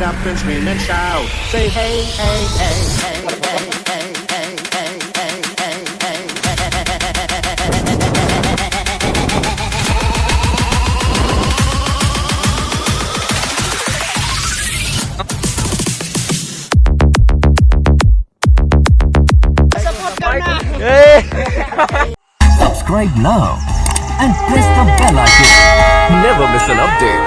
up and scream and shout. Say hey, hey, hey, hey, hey, hey, hey, hey, hey, hey, hey, Subscribe now and press the bell icon. Never miss an update.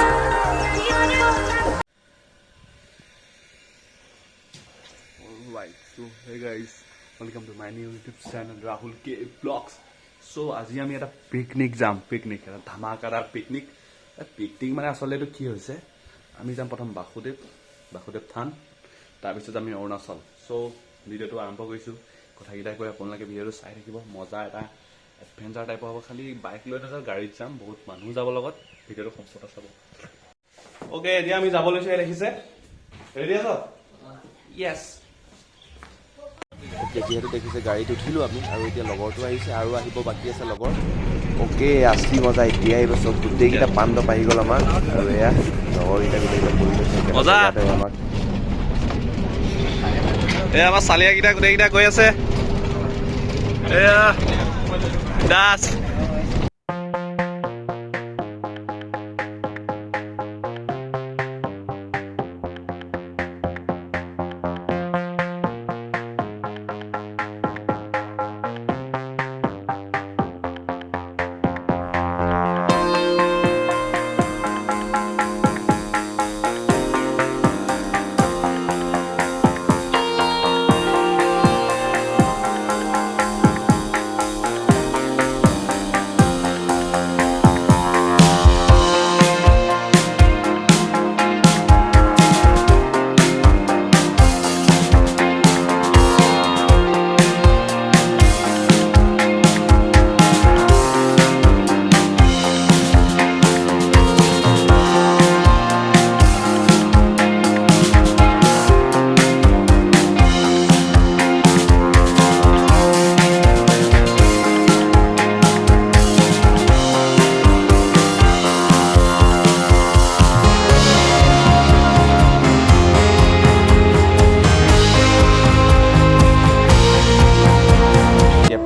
Alright, so hey guys, welcome to my new YouTube channel Rahul K Vlogs. So আজি আমি এটা picnic যাম, picnic এটা ধামাকাদাৰ picnic. Picnic মানে আসলে এইটো কি হৈছে, আমি যাম প্ৰথম বাসুদেৱ থান, তাৰপিছত আমি অৰুণাচল। সো ভিডিঅ'টো আৰম্ভ কৰিছোঁ, কথাকেইটা কৈ আপোনালোকে ভিডিঅ'টো চাই থাকিব। মজা এটা এডভেঞ্চাৰ টাইপৰ হ'ব, খালি বাইক লৈ নাযাওঁ, গাড়ীত যাম, বহুত মানুহ যাব লগত। ভিডিঅ'টো সম্পূৰ্ণ চাব। অ'কে, এতিয়া আমি যাব লৈছোঁ, দেখিছে? ৰেডি আছ? য়েছ। এতিয়া যিহেতু দেখিছে গাড়ীত উঠিলোঁ আমি, আৰু এতিয়া লগৰটো আহিছে আৰু আহিব বাকী আছে লগৰ। অ'কে, আছলি মজা এতিয়া আহিব চব, গোটেইকেইটা পাণ্ডৱ আহি গ'ল আমাৰ। আৰু এয়া লগৰকেইটা গোটেইকেইটা পৰি লৈছে মজা। আমাক। এয়া আমাৰ চালিয়াকেইটা গোটেইকেইটা গৈ আছে। এয়া দাস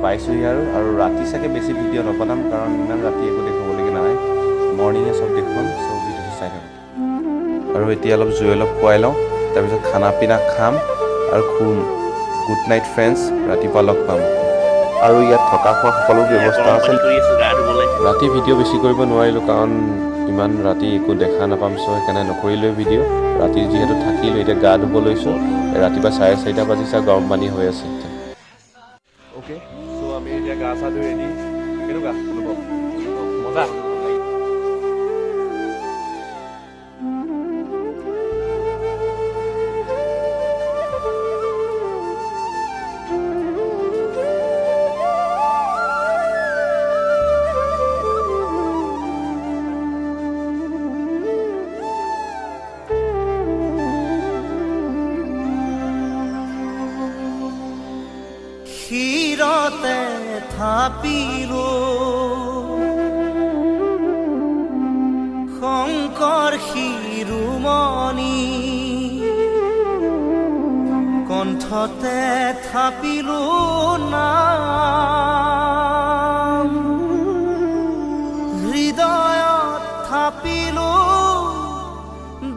পাইছোঁহি আৰু ৰাতি চাগে বেছি ভিডিঅ' নবনাম, কাৰণ ইমান ৰাতি একো দেখুৱাবলগীয়া নাই। মৰ্ণিঙে চব দেখুৱাম, চব ভিডিঅ'টো চাই থাকক। আৰু এতিয়া অলপ জুই অলপ খুৱাই লওঁ, তাৰপিছত খানা পিনা খাম আৰু শুম। গুড নাইট ফ্ৰেণ্ডছ, ৰাতিপুৱা লগ পাম। আৰু ইয়াত থকা খোৱা সকলো ব্যৱস্থা আছে। ৰাতি ভিডিঅ' বেছি কৰিব নোৱাৰিলোঁ, কাৰণ ইমান ৰাতি একো দেখা নাপাম, চ' সেইকাৰণে নকৰিলোৱে ভিডিঅ'। ৰাতি যিহেতু থাকিলোঁ, এতিয়া গা ধুব লৈছোঁ। ৰাতিপুৱা 4:30 বাজিছে, গৰম পানী হৈ আছে। অ'কে, চ' আমি এতিয়া গা চা ধুই ৰেডি। কেনেকুৱা অনুভৱ? মজা। শিৰতে থাপিলো শংকৰ শিৰোমণি, কণ্ঠতে থাপিলো নাম, হৃদয়ত থাপিলো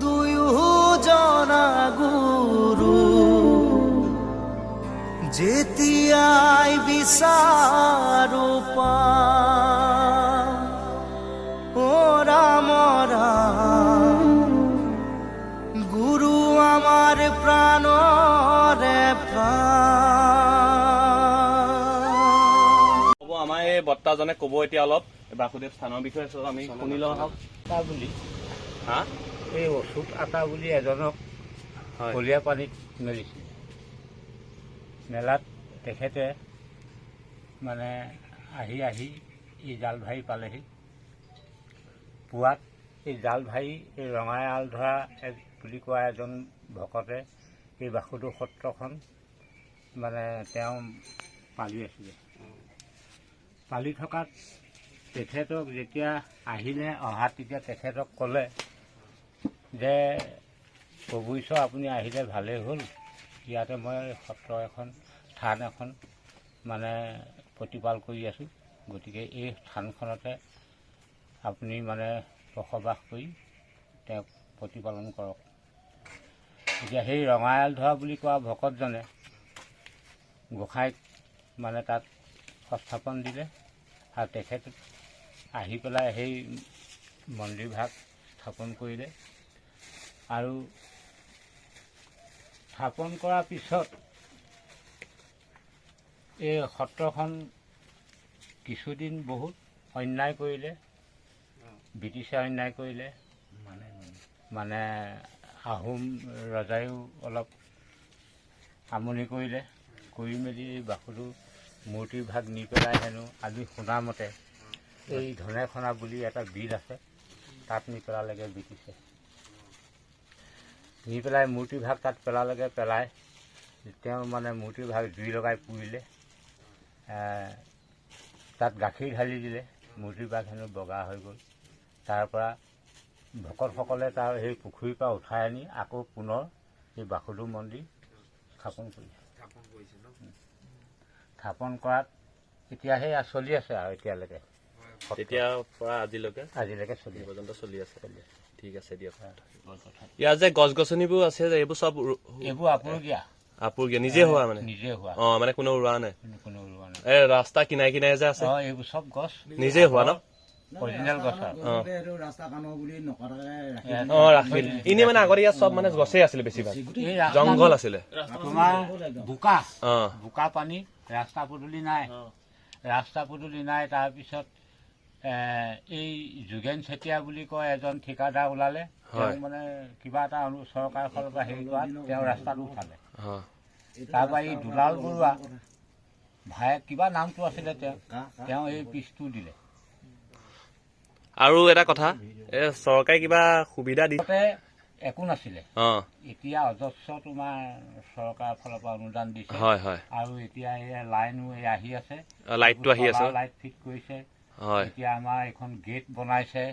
দুয়োজনা গুৰু। যেতিয়াই বিচাৰো ৰাম ৰাম, গুৰু আমাৰ প্ৰাণৰে প্ৰাণ। হ'ব, আমাৰ এই বৰ্তাজনে ক'ব এতিয়া অলপ বাসুদেৱ স্থানৰ বিষয়ে। চব আমি শুনি লওঁ আহক। আটা বুলি হা, এই অচুক আটা বুলি এজনক হয়, কলীয়া পানীত মেলিছিল। মেলাত তেখেতে মানে আহি এই জাল ভাৰি পালেহি। পুৱাত এই জাল ভাৰি এই ৰঙাই আল ধৰা বুলি কোৱা এজন ভকতে এই বাসুদেৱ সত্ৰখন মানে তেওঁ পালি আছিলে। পালি থকাত তেখেতক যেতিয়া আহিলে অহাত তেতিয়া তেখেতক ক'লে যে প্ৰভু ঈশ্বৰ আপুনি আহিলে ভালেই হ'ল। ইয়াতে মই সত্ৰ এখন থান এখন মানে প্ৰতিপাল কৰি আছোঁ। গতিকে এই থানখনতে আপুনি মানে বসবাস কৰি তেওঁক প্ৰতিপালন কৰক। এতিয়া সেই ৰঙায়াল ধৰা বুলি কোৱা ভকতজনে গোসাঁইক মানে তাত সংস্থাপন দিলে আৰু তেখেত আহি পেলাই সেই মন্দিৰভাগ স্থাপন কৰিলে। আৰু স্থাপন কৰাৰ পিছত এই সত্ৰখন কিছুদিন বহুত অন্যায় কৰিলে, ব্ৰিটিছে অন্যায় কৰিলে, মানে আহোম ৰজাইও অলপ আমনি কৰিলে। কৰি মেলি এই বাসুদেৱ মূৰ্তিৰ ভাগ নি পেলাই হেনো আমি শুনামতে এই ধনেখনা বুলি এটা বিল আছে, তাত নি পেলালেগৈ ব্ৰিটিছে। নি পেলাই মূৰ্তিৰ ভাগ তাত পেলালেগৈ। পেলাই তেওঁ মানে মূৰ্তিৰ ভাগ জুই লগাই পুৰিলে, তাত গাখীৰ ঢালি দিলে। মূৰ্তিৰ ভাগ হেনো বগা হৈ গ'ল। তাৰপৰা ভকতসকলে তাৰ সেই পুখুৰীৰ পৰা উঠাই আনি আকৌ পুনৰ সেই বাসুদেৱ মন্দিৰ স্থাপন কৰিছে। স্থাপন কৰাত এতিয়া সেই চলি আছে আৰু এতিয়ালৈকে, তেতিয়াৰ পৰা আজিলৈকে চলি পৰ্যন্ত চলি আছে। ঠিক আছে দিয়ক। ইয়াৰ যে গছ গছনিবোৰ আছে যে এইবোৰ চব এইবোৰ আপুৰুগীয়া নিজে হোৱা মানে? নিজে হোৱা। মানে কোনো ৰোৱা নাই? কোনো ৰোৱা নাই। এই ৰাস্তা কিনাৰে কিনাৰে যে আছে এইবোৰ চব গছ নিজে হোৱা ন? অৰিজিনেল গছ আৰু ৰাখিল এনেই মানে আগতে ইয়াত চব মানে গছেই আছিলে, বেছিভাগ জংঘল আছিলে। তোমাৰ বোকা পানী, ৰাস্তা পদূলি নাই। তাৰপিছত এই যোগেন চেতিয়া বুলি কয় এজন ঠিকাদাৰ ওলালে। তেওঁ মানে কিবা এটা চৰকাৰৰ ফালৰ পৰা হেৰি কৰাত তেওঁ ৰাস্তাটো উঠালে। তাৰপৰা এই দুলাল বৰুৱা ভায়েক কিবা নামটো আছিলে, তেওঁ এই পিচটো দিলে। আৰু এটা কথা, চৰকাৰে কিবা সুবিধা দি একো নাছিলে। এতিয়া অজস্ৰ তোমাৰ চৰকাৰৰ ফালৰ পৰা অনুদান দিছে। আৰু এতিয়া এই লাইনো আহি আছে, লাইটটো আহি আছে, লাইট ফিট কৰিছে। এতিয়া আমাৰ এখন গেট বনাইছে,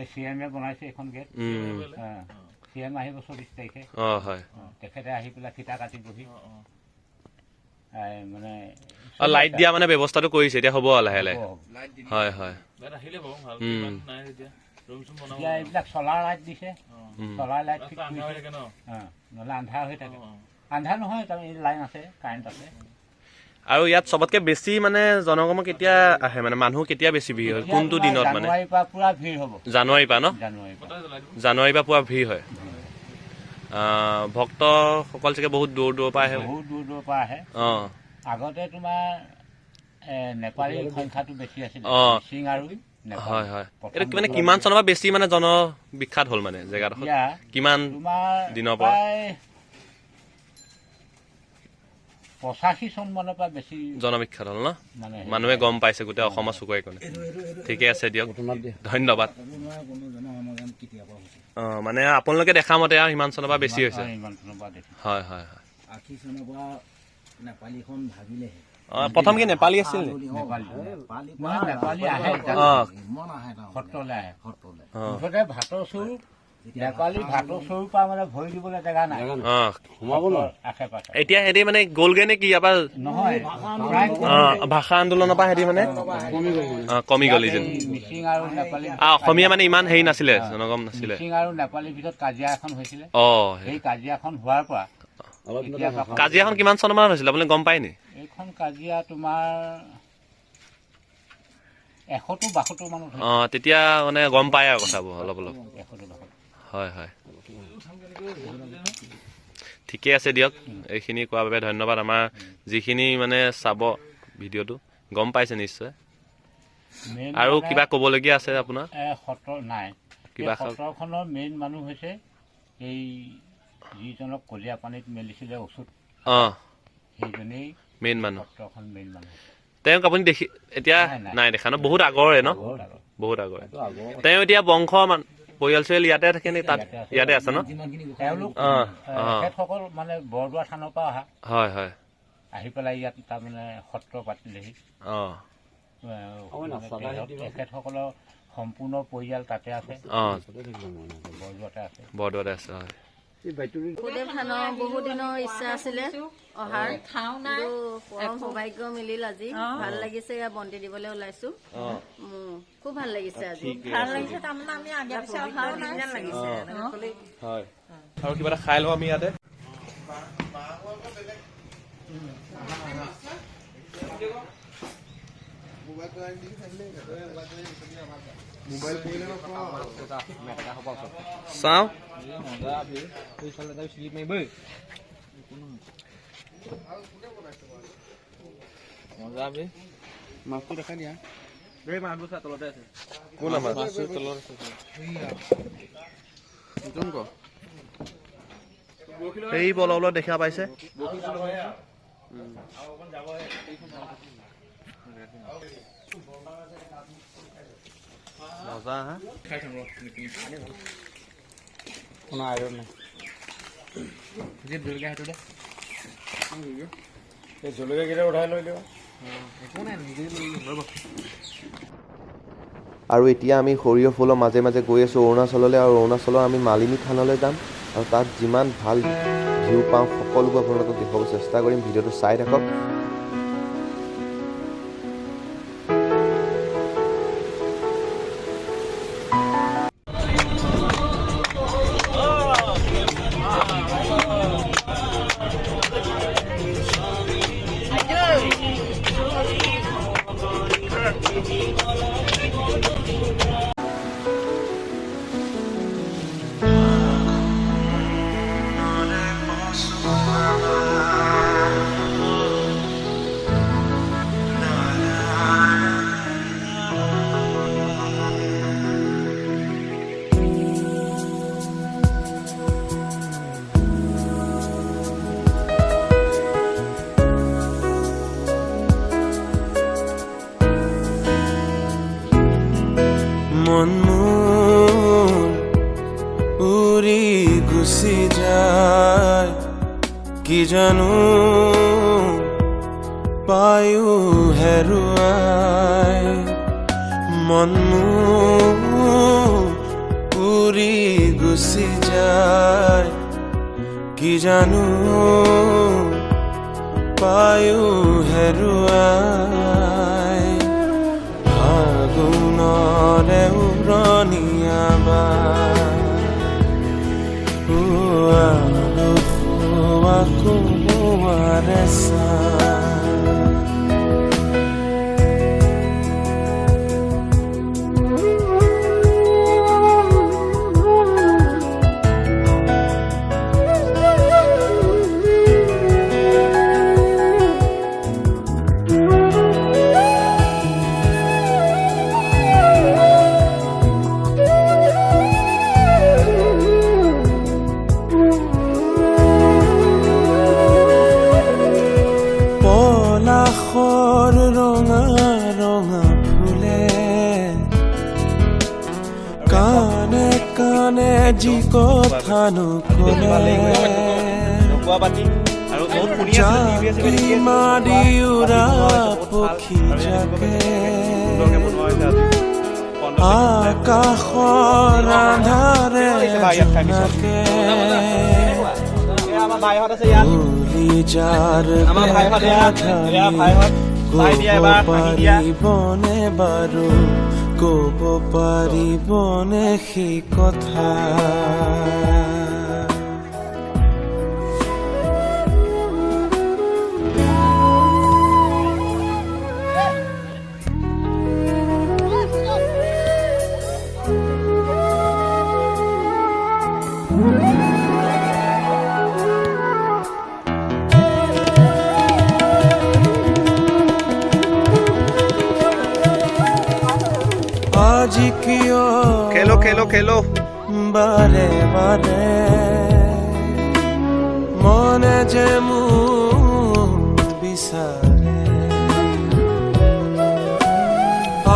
CM বনাইছে এখন গেট। CM আহিব 24 তাৰিখে। তেখেতে আহি পেলাই ফিটা কাটিবহি। মানে লাইট দিয়া মানে ব্যৱস্থাটো কৰিছে, এতিয়া হ'ব লাহে লাহে। এতিয়া এইবিলাক চলাৰ লাইট দিছে, চলাৰ লাইট ফিট কৰিছে। নহ'লে আন্ধাৰ হৈ থাকে। আন্ধাৰ নহয়, তাৰমানে লাইন আছে, কাৰেণ্ট আছে। আৰু ইয়াত চবতকে বেছি মানে জনগম কেতিয়া আহে, মানে মানুহ কেতিয়া বেছি ভিৰ হয়, কোনটো দিনত? মানে জানুৱাৰীৰ পৰা পুৰা ভিৰ হ'ব। জানুৱাৰীৰ পৰা ন? জানুৱাৰীৰ পৰা পুৰা ভিৰ হয়। ভক্তসকল চাগে বহুত দূৰ দূৰৰ পৰা আহে। বহুত দূৰ দূৰৰ পৰা আহে। আগতে তোমাৰ নেপালী সংখ্যাটো বেছি আছিলে, মিচিং আৰু হয়। এইটো মানে কিমান চনৰ পৰা বেছি মানে জনবিখ্যাত হ'ল মানে জেগাডোখৰ? কিমান দিনৰ পৰা? 85 চন মানৰ পৰা বেছি জনবিখ্যাত হ'ল ন? মানুহে গম পাইছে, গোটেই অসমৰ চুকুৱাই কোণে। ঠিকে আছে দিয়ক, ধন্যবাদ। মানে আপোনালোকে দেখা মতে আৰু সিমান চনৰ পৰা বেছি হৈছে? হয়। প্ৰথম কি নেপালী আছিল? ভাতৰ চৰু, নেপালী ভাতৰ চৰুৰ পৰা মানে ভৰি দিবলৈ জেগা নাই। এতিয়া সিহঁতি মানে গ'লগে নে কি? ইয়াৰ নহয়, ভাষা আন্দোলনৰ পৰা সিহঁতি মানে কমি গ'ল যেন। মিচিং আৰু নেপালী, অসমীয়া মানে ইমান হেৰি নাছিলে, জনগম নাছিলে। মিচিং আৰু নেপালীৰ ভিতৰত কাজিয়া এখন হৈছিলে। সেই কাজিয়াখন হোৱাৰ পৰা কাজিয়াখন কিমান চন মানত হৈছিলে আপুনি গম পায় নি? এইখন কাজিয়া তোমাৰ 172 মানত। তেতিয়া মানে গম পায় আৰু কথাবোৰ অলপ অলপ। হয়। ঠিকে আছে দিয়ক, এইখিনি কোৱাৰ বাবে ধন্যবাদ। আমাৰ যিখিনি মানে চাব ভিডিঅ'টো গম পাইছে নিশ্চয়। আৰু কিবা ক'বলগীয়া আছে আপোনাৰ? সত্ৰ নাই, সত্ৰখনৰ মেইন মানুহ হৈছে এই যিজনক কলীয়া পানীত মেলিছিলে ওচৰত, সেইজনেই মেইন মানুহ। সত্ৰখন মেইন মানুহ। তেওঁক আপুনি দেখি এতিয়া নাই দেখা ন? বহুত আগৰে ন? বহুত আগৰে। তেওঁ এতিয়া বংশ পৰিয়াল চৰিয়াল ইয়াতে থাকে নে তাত? ইয়াতে আছে ন? তেওঁলোক তেখেতসকল মানে বৰদোৱা থানৰ পৰা অহা। হয়। আহি পেলাই ইয়াত তাৰমানে সত্ৰ পাতিলেহি। তেখেতসকলৰ সম্পূৰ্ণ পৰিয়াল তাতে আছে। বৰদোৱাতে আছে। বৰদোৱাতে আছে হয়। সুদেৱ থানৰ বহু দিনৰ ইচ্ছা আছিলে অহাৰ, কিন্তু পৰম সৌভাগ্য মিলিল আজি। ভাল লাগিছে, ইয়াত বন্তি দিবলৈ ওলাইছো। খুব ভাল লাগিছে আজি। ভাল লাগিছে, তাৰমানে আমি আগে পিছে অহাও নাই। হয় আৰু কিবা এটা খাই লওঁ আমি ইয়াতে। চাওঁ মাছটো দেখাই দিয়া। তলতে আছে। কোন আমাৰ তলত আছে সেই বলবলত দেখা পাইছে। মজা হা আৰু এতিয়া আমি সৰিয়হ ফুলৰ মাজে মাজে গৈ আছোঁ অৰুণাচললৈ, আৰু অৰুণাচলৰ আমি মালিনী থানলৈ যাম, আৰু তাত যিমান ভাল ভিউ পাওঁ সকলোবোৰ আপোনালোকক দেখুৱাব চেষ্টা কৰিম। ভিডিঅ'টো চাই থাকক। মন মোৰ উৰি গুচি যায়, কি জানো পায়ো হেৰুৱাই। মন মোৰ উৰি গুচি যায়, কি জানো পায়ো হেৰুৱাই। ফাগুনৰে উৰণীয়া কুমাৰে পলাশৰ ৰঙা ৰঙা ফুলে কানে কানে যি কথা নকলে, জাতি মাৰি উৰা পক্ষী জাকে আকাশৰ আন্ধাৰে জোনাকে যাৰ পাৰিবনে বাৰু, ক'ব পাৰিবনে সেই কথা। আজি কিয় খেলো খেলো খেলো বাৰে বাৰে মনে যে মোক বিচাৰে,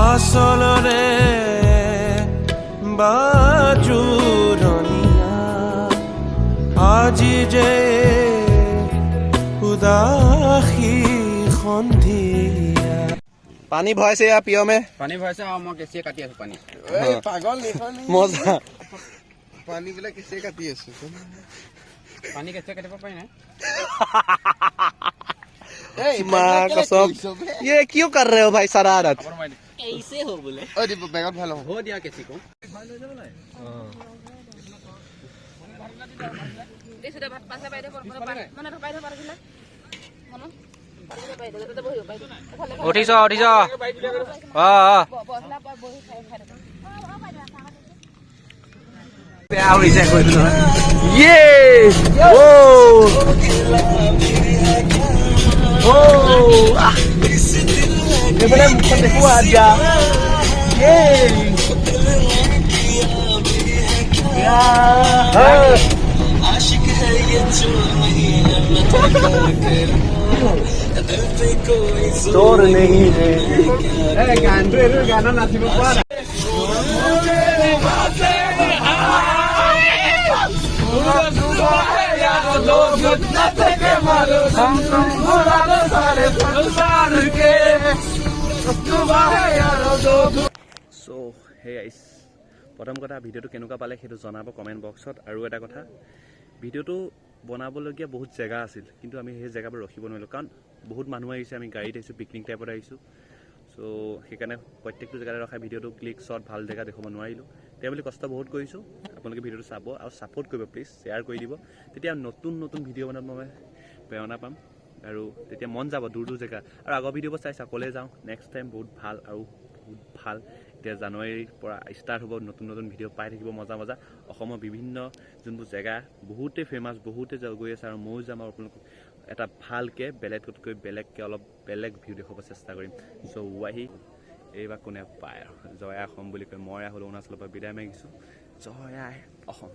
আচলৰে বাজুৰণীয়া আজি যে উদাসী সন্ধিয়া। পানী ভৰাইছে ইয়াৰ পিয়মে। পানী ভৰাইছে আৰু মই কেঁচিয়ে কাটি আছো পানী। মজা पानी बिला कैसे काटी है पानी कैसे काटिब पारि ना माँ कसम ये क्यों कर रहे हो भाई शरारत ऐसे हो बोले अरे बैगन भालो हो दिया किसी को উঠিছ देखो आजा चोर नहीं है गाना नाचिब पारा সো হে গাইছ প্ৰথম কথা ভিডিঅ'টো কেনেকুৱা পালে সেইটো জনাব কমেণ্ট বক্সত আৰু এটা কথা ভিডিঅ'টো বনাবলগীয়া বহুত জেগা আছিল কিন্তু আমি সেই জেগাবোৰ ৰখিব নোৱাৰিলোঁ কাৰণ বহুত মানুহ আহিছে আমি গাড়ীত আহিছোঁ পিকনিক টাইপত আহিছোঁ চ' সেইকাৰণে প্ৰত্যেকটো জেগাতে ৰখাই ভিডিঅ'টো ক্লিক শ্বট ভাল জেগা দেখুৱাব নোৱাৰিলোঁ তেওঁ বুলি কষ্ট বহুত কৰিছোঁ আপোনালোকে ভিডিঅ'টো চাব আৰু ছাপোৰ্ট কৰিব প্লিজ শ্বেয়াৰ কৰি দিব তেতিয়া নতুন নতুন ভিডিঅ' বনাব মই প্ৰেৰণা পাম আৰু তেতিয়া মন যাব দূৰ দূৰ জেগা আৰু আগৰ ভিডিঅ'বোৰ চাই চাকলে যাওঁ নেক্সট টাইম বহুত ভাল আৰু বহুত ভাল এতিয়া জানুৱাৰীৰ পৰা ষ্টাৰ্ট হ'ব নতুন নতুন ভিডিঅ' পাই থাকিব মজা মজা অসমৰ বিভিন্ন যোনবোৰ জেগা বহুতে ফেমাছ বহুতে গৈ আছে আৰু ময়ো যাম আৰু আপোনালোকক এটা ভালকৈ বেলেগতকৈ বেলেগকৈ অলপ বেলেগ ভিউ দেখুৱাব চেষ্টা কৰিম চ' ৱাহি এইবাৰ কোনে পায় আৰু জয় আই অসম বুলি কয় মই ৰাহুল অৰুণাচলৰ পৰা বিদায় মাগিছোঁ জয় আই অসম